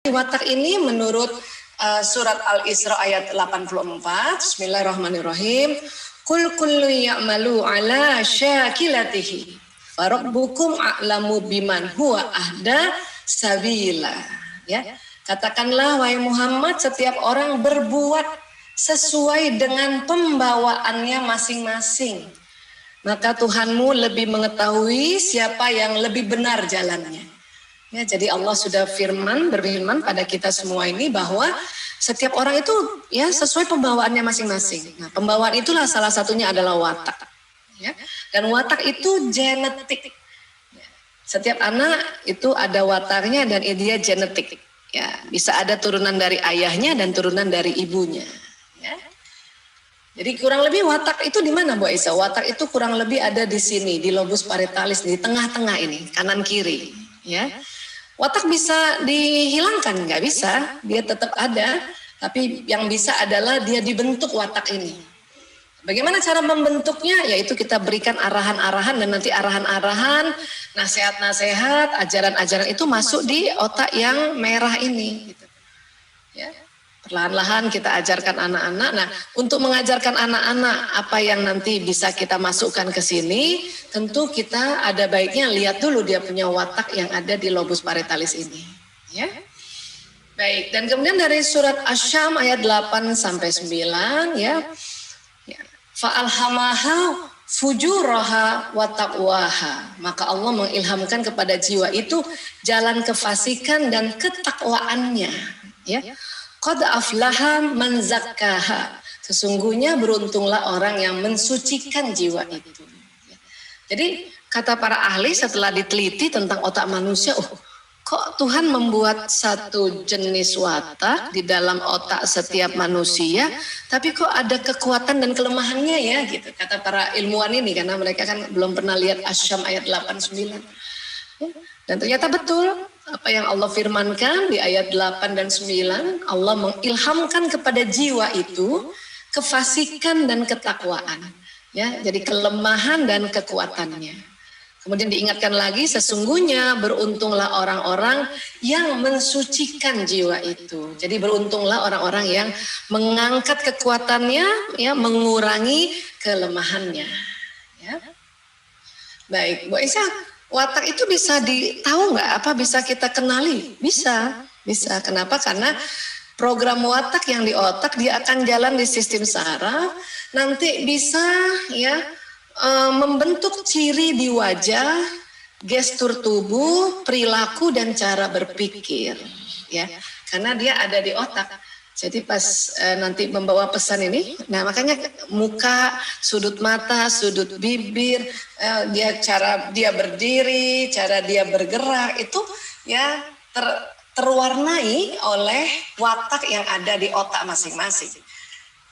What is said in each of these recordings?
watak ini menurut surat Al-Isra ayat 84. Bismillahirrahmanirrahim. Qul kullu ya'malu ala syakilatihi farabbukum a'lamu biman huwa ahda sabila. Ya, katakanlah wahai Muhammad, setiap orang berbuat sesuai dengan pembawaannya masing-masing. Maka Tuhanmu lebih mengetahui siapa yang lebih benar jalannya. Ya, jadi Allah sudah berfirman pada kita semua ini bahwa setiap orang itu ya sesuai pembawaannya masing-masing. Nah, pembawaan itulah salah satunya adalah watak. Ya. Dan watak itu genetik. Setiap anak itu ada wataknya dan dia genetik. Ya, bisa ada turunan dari ayahnya dan turunan dari ibunya. Ya. Jadi kurang lebih watak itu di mana Bu Aisyah? Watak itu kurang lebih ada di sini, di lobus parietalis, di tengah-tengah ini, kanan kiri. Ya. Watak bisa dihilangkan? Nggak bisa, dia tetap ada. Tapi yang bisa adalah dia dibentuk watak ini. Bagaimana cara membentuknya? Yaitu kita berikan arahan-arahan dan nanti arahan-arahan, nasihat-nasihat, ajaran-ajaran itu masuk di otak yang merah ini. Gitu. Ya. Perlahan-lahan kita ajarkan anak-anak. Nah, untuk mengajarkan anak-anak apa yang nanti bisa kita masukkan ke sini, tentu kita ada baiknya lihat dulu dia punya watak yang ada di lobus parietalis ini. Ya. Baik, dan kemudian dari surat Asy-Syam ayat 8 sampai 9 ya. Fa'alhamaha fujuraha wa taqwaha. Maka Allah mengilhamkan kepada jiwa itu jalan kefasikan dan ketakwaannya, ya. Qad aflaha man zakkaha. Sesungguhnya beruntunglah orang yang mensucikan jiwa itu. Jadi kata para ahli setelah diteliti tentang otak manusia, kok Tuhan membuat satu jenis watak di dalam otak setiap manusia, tapi kok ada kekuatan dan kelemahannya ya gitu. Kata para ilmuwan ini karena mereka kan belum pernah lihat Asy-Syam ayat 8-9. Dan ternyata betul apa yang Allah firmankan di ayat 8 dan 9, Allah mengilhamkan kepada jiwa itu kefasikan dan ketakwaan. Ya, jadi kelemahan dan kekuatannya. Kemudian diingatkan lagi, sesungguhnya beruntunglah orang-orang yang mensucikan jiwa itu. Jadi beruntunglah orang-orang yang mengangkat kekuatannya, ya, mengurangi kelemahannya. Ya. Baik, Bu Aisyah, watak itu bisa tahu nggak? Apa bisa kita kenali? Bisa. Kenapa? Karena program watak yang di otak dia akan jalan di sistem saraf, nanti bisa ya. Membentuk ciri di wajah, gestur tubuh, perilaku dan cara berpikir, ya, karena dia ada di otak. Jadi pas nanti membawa pesan ini, nah makanya muka, sudut mata, sudut bibir, cara dia berdiri, cara dia bergerak itu ya terwarnai oleh watak yang ada di otak masing-masing.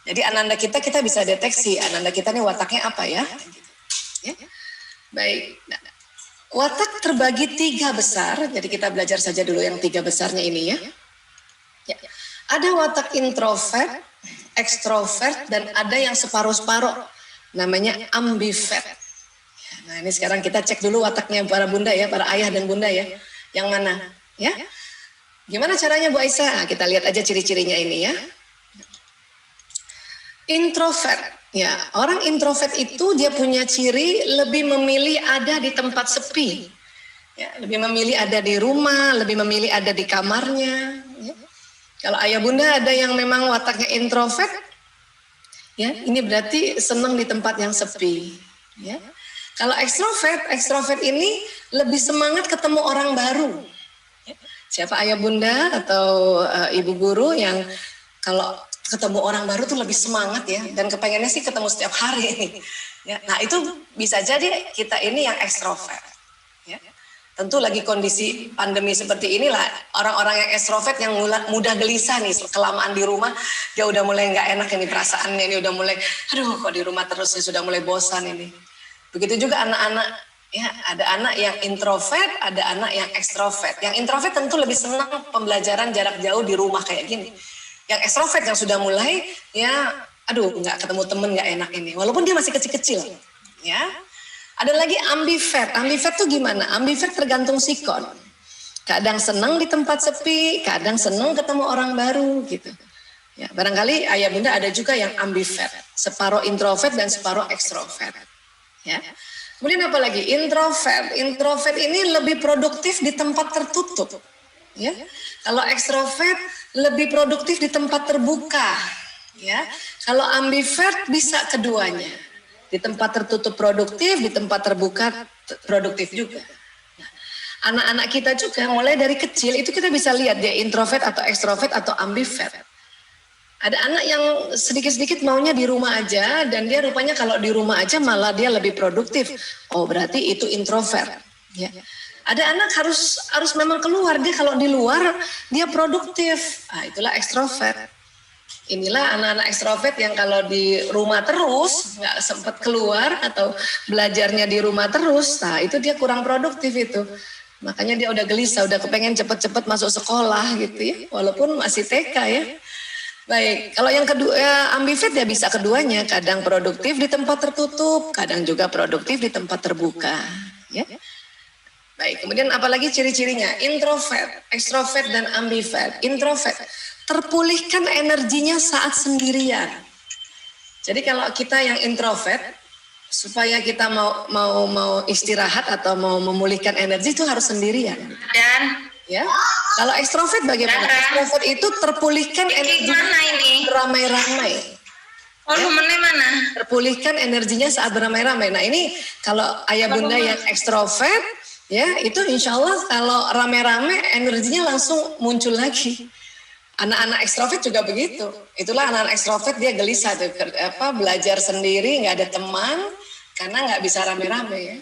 Jadi ananda kita bisa deteksi ananda kita nih wataknya apa ya. Ya. Baik, nah, watak terbagi 3 besar. Jadi kita belajar saja dulu yang 3 besarnya ini ya. Ya. Ada watak introvert, ekstrovert, dan ada yang separuh-separuh. Namanya ambivert. Nah ini sekarang kita cek dulu wataknya para bunda ya, para ayah dan bunda ya. Yang mana? Ya. Gimana caranya Bu Aisyah? Nah, kita lihat aja ciri-cirinya ini ya. Introvert, ya, orang introvert itu dia punya ciri lebih memilih ada di tempat sepi, ya, lebih memilih ada di rumah, lebih memilih ada di kamarnya. Ya. Kalau ayah bunda ada yang memang wataknya introvert, ya, ini berarti senang di tempat yang sepi. Ya. Kalau ekstrovert ini lebih semangat ketemu orang baru. Ya. Siapa ayah bunda atau ibu guru yang kalau ketemu orang baru tuh lebih semangat ya, dan kepengennya sih ketemu setiap hari. Ya, nah itu bisa jadi kita ini yang ekstrovert. Ya. Tentu lagi kondisi pandemi seperti inilah orang-orang yang ekstrovert yang mudah gelisah nih, kelamaan di rumah dia udah mulai nggak enak ini perasaannya, ini udah mulai aduh kok di rumah terus ya, sudah mulai bosan ini. Begitu juga anak-anak ya, ada anak yang introvert, ada anak yang ekstrovert. Yang introvert tentu lebih senang pembelajaran jarak jauh di rumah kayak gini. Yang ekstrovert yang sudah mulai ya aduh nggak ketemu temen nggak enak ini walaupun dia masih kecil-kecil ya. Ada lagi ambivert tuh gimana? Ambivert tergantung sikon. Kadang senang di tempat sepi, kadang senang ketemu orang baru gitu. Ya, barangkali ayah bunda ada juga yang ambivert, separuh introvert dan separuh ekstrovert. Ya. Kemudian apa lagi? Introvert. Introvert ini lebih produktif di tempat tertutup. Ya. Kalau ekstrovert lebih produktif di tempat terbuka. Ya. Kalau ambivert bisa keduanya. Di tempat tertutup produktif, di tempat terbuka produktif juga. Anak-anak kita juga mulai dari kecil itu kita bisa lihat dia introvert atau ekstrovert atau ambivert. Ada anak yang sedikit-sedikit maunya di rumah aja dan dia rupanya kalau di rumah aja malah dia lebih produktif. Oh berarti itu introvert. Ya. Ada anak harus memang keluar, dia kalau di luar dia produktif. Ah, itulah ekstrovert. Inilah anak-anak ekstrovert yang kalau di rumah terus nggak sempat keluar atau belajarnya di rumah terus, nah itu dia kurang produktif itu. Makanya dia udah gelisah, udah kepengen cepet-cepet masuk sekolah gitu ya, walaupun masih TK ya. Baik, kalau yang kedua ambivert ya bisa keduanya, kadang produktif di tempat tertutup, kadang juga produktif di tempat terbuka. Ya. Baik, kemudian apalagi ciri-cirinya? Introvert, ekstrovert dan ambivert. Introvert, terpulihkan energinya saat sendirian. Jadi kalau kita yang introvert, supaya kita mau istirahat atau mau memulihkan energi itu harus sendirian. Dan ya, kalau ekstrovert bagaimana? Ekstrovert itu terpulihkan energi beramai-ramai. Oh, ya? Mana? Terpulihkan energinya saat beramai-ramai. Nah ini kalau ayah bunda yang ekstrovert, ya itu insya Allah kalau rame-rame energinya langsung muncul lagi. Anak-anak ekstrovert juga begitu. Itulah anak-anak ekstrovert dia gelisah tuh, belajar sendiri, nggak ada teman, karena nggak bisa rame-rame ya.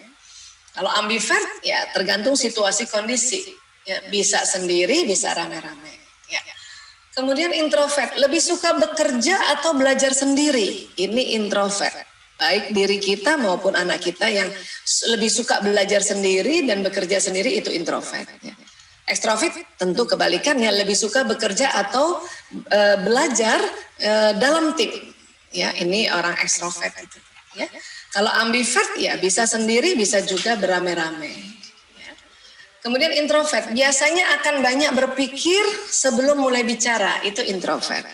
Kalau ambivert ya tergantung situasi kondisi. Ya, bisa sendiri, bisa rame-rame. Ya. Kemudian introvert, lebih suka bekerja atau belajar sendiri. Ini introvert. Baik diri kita maupun anak kita yang lebih suka belajar sendiri dan bekerja sendiri itu introvert. Ya. Ekstrovert tentu kebalikannya, lebih suka bekerja atau belajar dalam tim. Ya, ini orang ekstrovert itu. Ya. Kalau ambivert ya bisa sendiri, bisa juga beramai-ramai. Ya. Kemudian introvert biasanya akan banyak berpikir sebelum mulai bicara, itu introvert.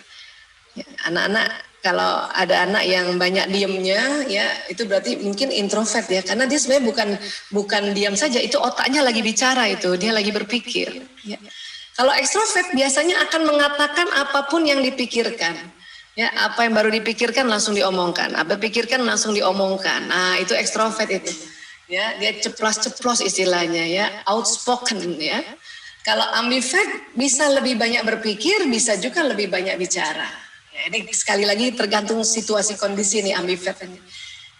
Ya, anak-anak kalau ada anak yang banyak diemnya, ya itu berarti mungkin introvert ya, karena dia sebenarnya bukan diam saja, itu otaknya lagi bicara itu, dia lagi berpikir. Ya. Kalau ekstrovert biasanya akan mengatakan apapun yang dipikirkan, ya apa yang baru dipikirkan langsung diomongkan, apa pikirkan langsung diomongkan. Nah itu ekstrovert itu, ya dia ceplos-ceplos istilahnya ya, outspoken ya. Kalau ambivert bisa lebih banyak berpikir, bisa juga lebih banyak bicara. Ya, ini sekali lagi tergantung situasi kondisi nih ambivert ini.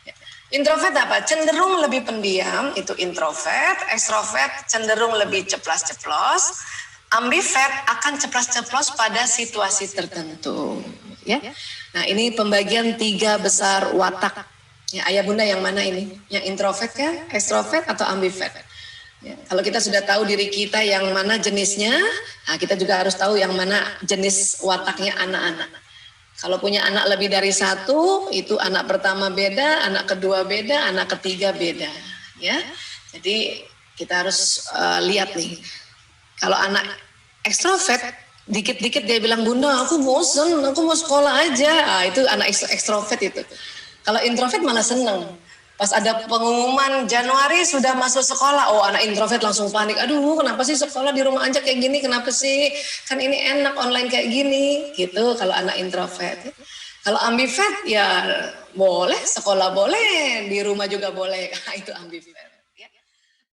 Ya. Introvert apa? Cenderung lebih pendiam, itu introvert. Ekstrovert cenderung lebih ceplas-ceplos. Ambivert akan ceplas-ceplos pada situasi tertentu. Ya. Nah ini pembagian 3 besar watak. Ya, ayah bunda yang mana ini? Yang introvert kan? Ekstrovert atau ambivert? Ya, kalau kita sudah tahu diri kita yang mana jenisnya, nah kita juga harus tahu yang mana jenis wataknya anak-anak. Kalau punya anak lebih dari 1, itu anak pertama beda, anak kedua beda, anak ketiga beda. Ya, jadi kita harus lihat nih. Kalau anak ekstrovert, dikit-dikit dia bilang, bunda aku bosen, aku mau sekolah aja. Nah, itu anak ekstrovert itu. Kalau introvert malah seneng. Pas ada pengumuman Januari sudah masuk sekolah, oh anak introvert langsung panik. Aduh, kenapa sih sekolah di rumah aja kayak gini? Kenapa sih? Kan ini enak online kayak gini. Gitu kalau anak introvert. Kalau ambivert ya boleh, sekolah boleh, di rumah juga boleh. Itu ambivert.